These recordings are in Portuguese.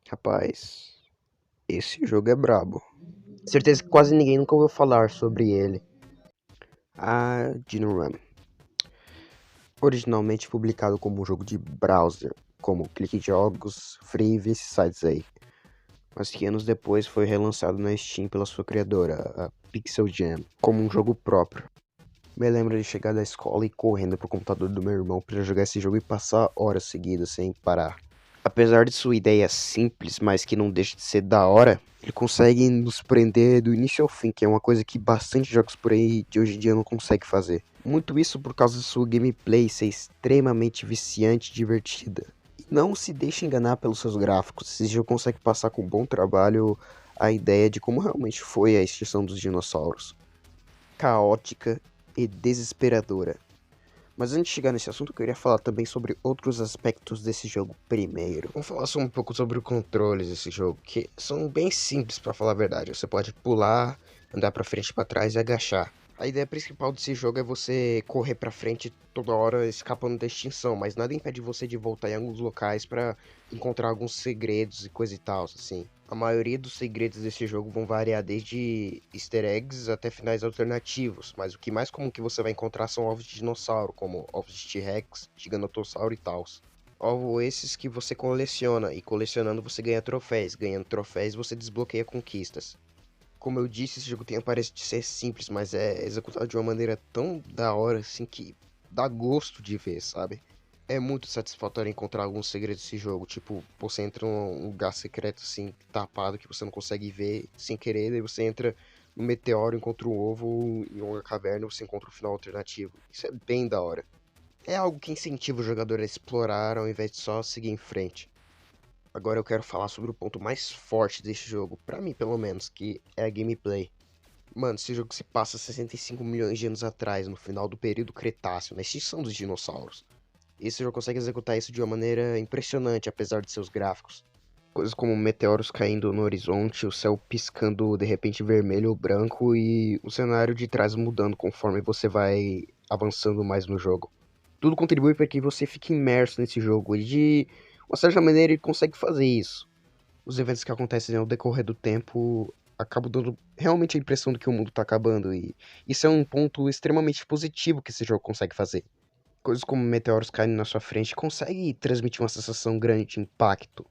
Rapaz, esse jogo é brabo. Certeza que quase ninguém nunca ouviu falar sobre ele. A Dino originalmente publicado como um jogo de browser, como Clique Jogos, Free e esses sites aí. Mas que anos depois foi relançado na Steam pela sua criadora, a Pixel Jam, como um jogo próprio. Me lembro de chegar da escola e correndo pro computador do meu irmão para jogar esse jogo e passar horas seguidas sem parar. Apesar de sua ideia simples, mas que não deixa de ser da hora, ele consegue nos prender do início ao fim, que é uma coisa que bastante jogos por aí de hoje em dia não consegue fazer. Muito isso por causa de sua gameplay ser extremamente viciante e divertida. E não se deixe enganar pelos seus gráficos, esse jogo consegue passar com bom trabalho a ideia de como realmente foi a extinção dos dinossauros. Caótica e desesperadora. Mas antes de chegar nesse assunto, eu queria falar também sobre outros aspectos desse jogo primeiro. Vamos falar só um pouco sobre os controles desse jogo, que são bem simples pra falar a verdade. Você pode pular, andar pra frente e pra trás e agachar. A ideia principal desse jogo é você correr pra frente toda hora escapando da extinção, mas nada impede você de voltar em alguns locais pra encontrar alguns segredos e coisa e tal, assim. A maioria dos segredos desse jogo vão variar desde easter eggs até finais alternativos, mas o que mais comum que você vai encontrar são ovos de dinossauro, como ovos de T-Rex, Giganotossauro e tal. Ovos esses que você coleciona, e colecionando você ganha troféus, ganhando troféus você desbloqueia conquistas. Como eu disse, esse jogo tem a aparência de ser simples, mas é executado de uma maneira tão da hora assim que dá gosto de ver, sabe? É muito satisfatório encontrar alguns segredos desse jogo, tipo, você entra num lugar secreto assim, tapado, que você não consegue ver sem querer, daí você entra no meteoro, encontra um ovo, em uma caverna você encontra um final alternativo. Isso é bem da hora. É algo que incentiva o jogador a explorar ao invés de só seguir em frente. Agora eu quero falar sobre o ponto mais forte desse jogo, pra mim pelo menos, que é a gameplay. Mano, esse jogo se passa 65 milhões de anos atrás, no final do período Cretáceo, na extinção dos dinossauros. Esse jogo consegue executar isso de uma maneira impressionante, apesar de seus gráficos. Coisas como meteoros caindo no horizonte, o céu piscando de repente vermelho ou branco e o cenário de trás mudando conforme você vai avançando mais no jogo. Tudo contribui para que você fique imerso nesse jogo e de uma certa maneira ele consegue fazer isso. Os eventos que acontecem ao decorrer do tempo acabam dando realmente a impressão de que o mundo está acabando e isso é um ponto extremamente positivo que esse jogo consegue fazer. Coisas como meteoros caindo na sua frente consegue transmitir uma sensação grande de impacto,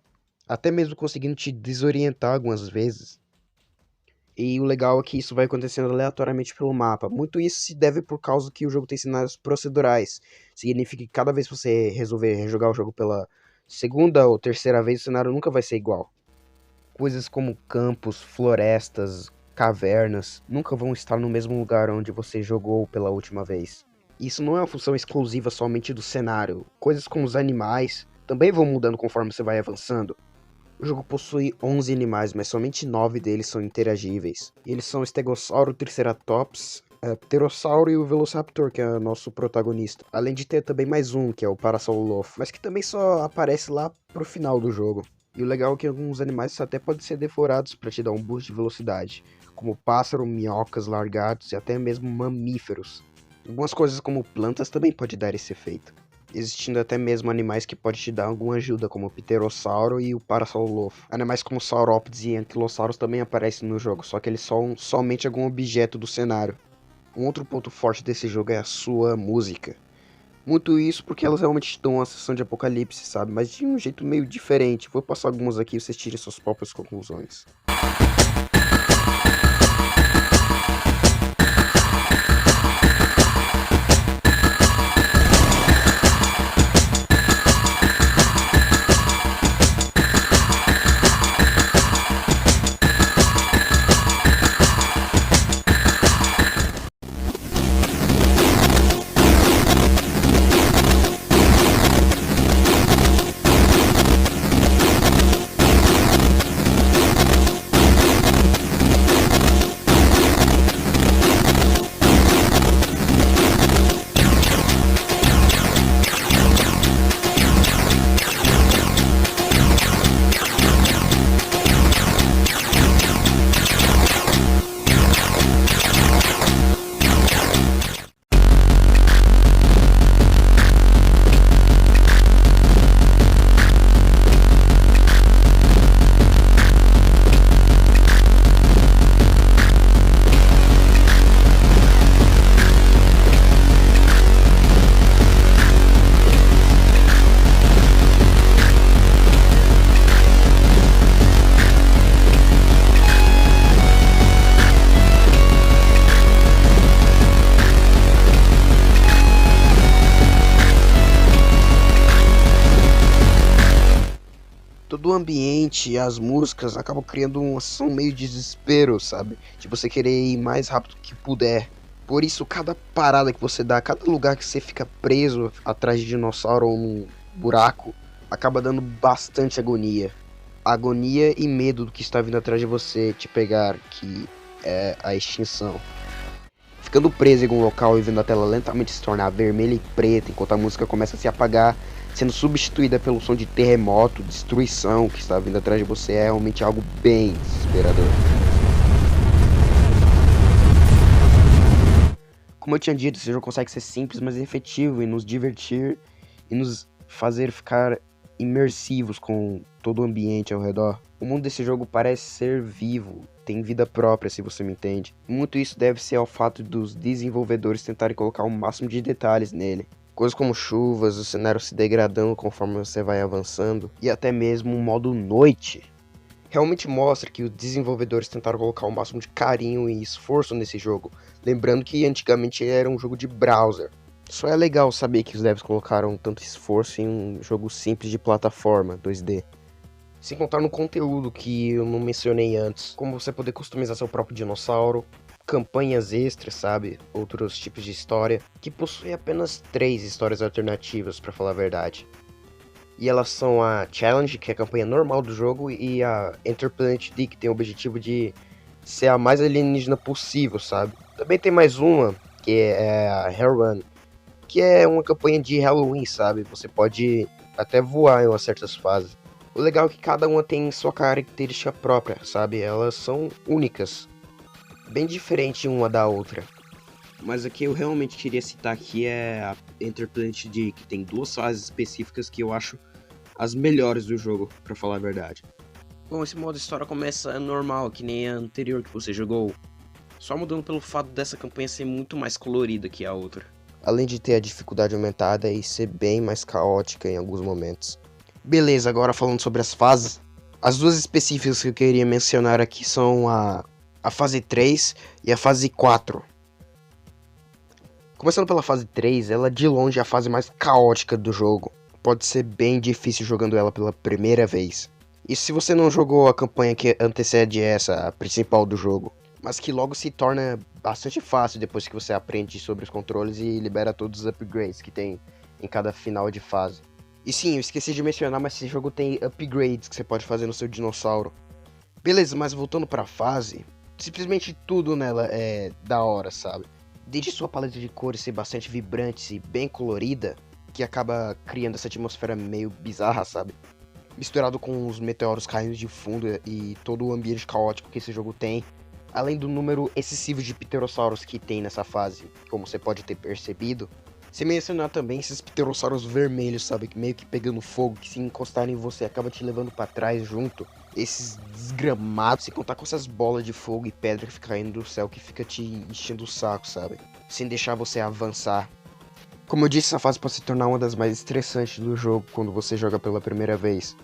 até mesmo conseguindo te desorientar algumas vezes. E o legal é que isso vai acontecendo aleatoriamente pelo mapa. Muito isso se deve por causa que o jogo tem cenários procedurais. Significa que cada vez que você resolver rejogar o jogo pela segunda ou terceira vez, o cenário nunca vai ser igual. Coisas como campos, florestas, cavernas, nunca vão estar no mesmo lugar onde você jogou pela última vez. Isso não é uma função exclusiva somente do cenário. Coisas como os animais também vão mudando conforme você vai avançando. O jogo possui 11 animais, mas somente 9 deles são interagíveis. E eles são o Stegossauro, o Triceratops, o Pterossauro e o Velociraptor, que é o nosso protagonista. Além de ter também mais um, que é o Parasaurolophus, mas que também só aparece lá pro final do jogo. E o legal é que alguns animais até podem ser devorados para te dar um boost de velocidade, como pássaro, minhocas, largatos e até mesmo mamíferos. Algumas coisas como plantas também podem dar esse efeito, existindo até mesmo animais que podem te dar alguma ajuda, como o Pterossauro e o Parasaurolophus. Animais como Saurópodes e Anquilossauros também aparecem no jogo, só que eles são somente algum objeto do cenário. Um outro ponto forte desse jogo é a sua música. Muito isso porque elas realmente te dão uma sensação de apocalipse, sabe? Mas de um jeito meio diferente. Vou passar algumas aqui e vocês tirem suas próprias conclusões. Todo o ambiente, as músicas acabam criando uma sensação meio de desespero, sabe? De você querer ir mais rápido que puder. Por isso, cada parada que você dá, cada lugar que você fica preso atrás de dinossauro ou num buraco, acaba dando bastante agonia. Agonia e medo do que está vindo atrás de você te pegar, que é a extinção. Ficando preso em algum local e vendo a tela lentamente se tornar vermelha e preta enquanto a música começa a se apagar, sendo substituída pelo som de terremoto, destruição que está vindo atrás de você, é realmente algo bem desesperador. Como eu tinha dito, esse jogo consegue ser simples, mas efetivo em nos divertir e nos fazer ficar imersivos com todo o ambiente ao redor. O mundo desse jogo parece ser vivo, tem vida própria, se você me entende. Muito isso deve ser ao fato dos desenvolvedores tentarem colocar o máximo de detalhes nele. Coisas como chuvas, o cenário se degradando conforme você vai avançando, e até mesmo um modo noite. Realmente mostra que os desenvolvedores tentaram colocar o máximo de carinho e esforço nesse jogo, lembrando que antigamente ele era um jogo de browser. Só é legal saber que os devs colocaram tanto esforço em um jogo simples de plataforma 2D. Sem contar no conteúdo que eu não mencionei antes, como você poder customizar seu próprio dinossauro, campanhas extras, sabe? Outros tipos de história, que possui apenas 3 histórias alternativas, pra falar a verdade. E elas são a Challenge, que é a campanha normal do jogo, e a Interplanet D, que tem o objetivo de ser a mais alienígena possível, sabe? Também tem mais uma, que é a Hell Run, que é uma campanha de Halloween, sabe? Você pode até voar em umas certas fases. O legal é que cada uma tem sua característica própria, sabe? Elas são únicas, bem diferente uma da outra. Mas a que eu realmente queria citar aqui é a Interplanet D, que tem 2 fases específicas que eu acho as melhores do jogo, pra falar a verdade. Bom, esse modo história começa normal, que nem a anterior que você jogou, só mudando pelo fato dessa campanha ser muito mais colorida que a outra. Além de ter a dificuldade aumentada e ser bem mais caótica em alguns momentos. Beleza, agora falando sobre as fases. As 2 específicas que eu queria mencionar aqui são a fase 3 e a fase 4. Começando pela fase 3, ela é de longe a fase mais caótica do jogo. Pode ser bem difícil jogando ela pela primeira vez. E se você não jogou a campanha que antecede essa, a principal do jogo, mas que logo se torna bastante fácil depois que você aprende sobre os controles e libera todos os upgrades que tem em cada final de fase. E sim, eu esqueci de mencionar, mas esse jogo tem upgrades que você pode fazer no seu dinossauro. Beleza, mas voltando pra fase, simplesmente tudo nela é da hora, sabe? Desde sua paleta de cores ser bastante vibrante e bem colorida, que acaba criando essa atmosfera meio bizarra, sabe? Misturado com os meteoros caindo de fundo e todo o ambiente caótico que esse jogo tem, além do número excessivo de pterossauros que tem nessa fase, como você pode ter percebido. Sem mencionar também esses pterossauros vermelhos, sabe? Meio que pegando fogo, que se encostarem em você acaba te levando pra trás junto. Esses desgramados, sem contar com essas bolas de fogo e pedra que fica caindo do céu, que fica te enchendo o saco, sabe? Sem deixar você avançar. Como eu disse, essa fase pode se tornar uma das mais estressantes do jogo quando você joga pela primeira vez.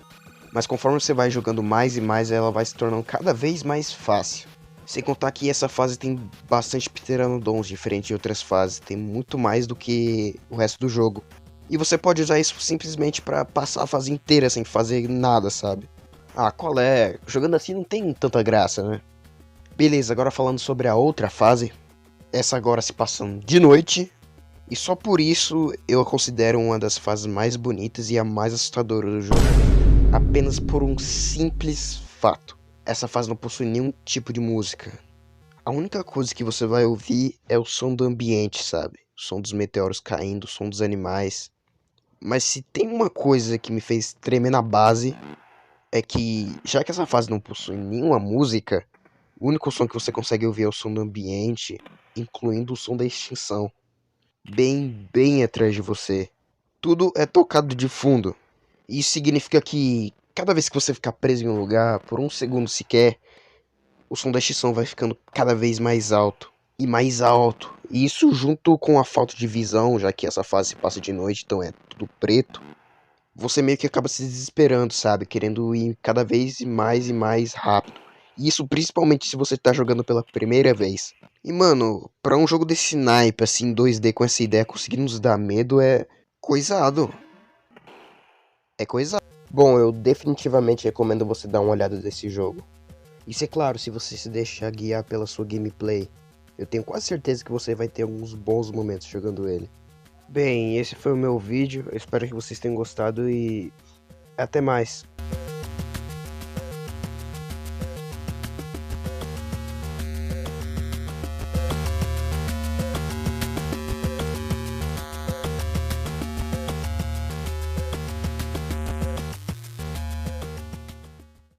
Mas conforme você vai jogando mais e mais, ela vai se tornando cada vez mais fácil. Sem contar que essa fase tem bastante pteranodons, diferente de outras fases. Tem muito mais do que o resto do jogo. E você pode usar isso simplesmente pra passar a fase inteira sem fazer nada, sabe? Ah, qual é? Jogando assim não tem tanta graça, né? Beleza, agora falando sobre a outra fase. Essa agora se passando de noite. E só por isso eu a considero uma das fases mais bonitas e a mais assustadora do jogo. Apenas por um simples fato. Essa fase não possui nenhum tipo de música. A única coisa que você vai ouvir é o som do ambiente, sabe? O som dos meteoros caindo, o som dos animais. Mas se tem uma coisa que me fez tremer na base, é que, já que essa fase não possui nenhuma música, o único som que você consegue ouvir é o som do ambiente, incluindo o som da extinção. Bem atrás de você. Tudo é tocado de fundo. Isso significa que cada vez que você ficar preso em um lugar, por um segundo sequer, o som da extinção vai ficando cada vez mais alto e mais alto. E isso junto com a falta de visão, já que essa fase se passa de noite, então é tudo preto. Você meio que acaba se desesperando, sabe? Querendo ir cada vez mais e mais rápido. E isso principalmente se você tá jogando pela primeira vez. E mano, pra um jogo desse naipe, assim, 2D com essa ideia, conseguir nos dar medo é coisado. É coisado. Bom, eu definitivamente recomendo você dar uma olhada nesse jogo. Isso é claro, se você se deixar guiar pela sua gameplay. Eu tenho quase certeza que você vai ter alguns bons momentos jogando ele. Bem, esse foi o meu vídeo. Eu espero que vocês tenham gostado e até mais.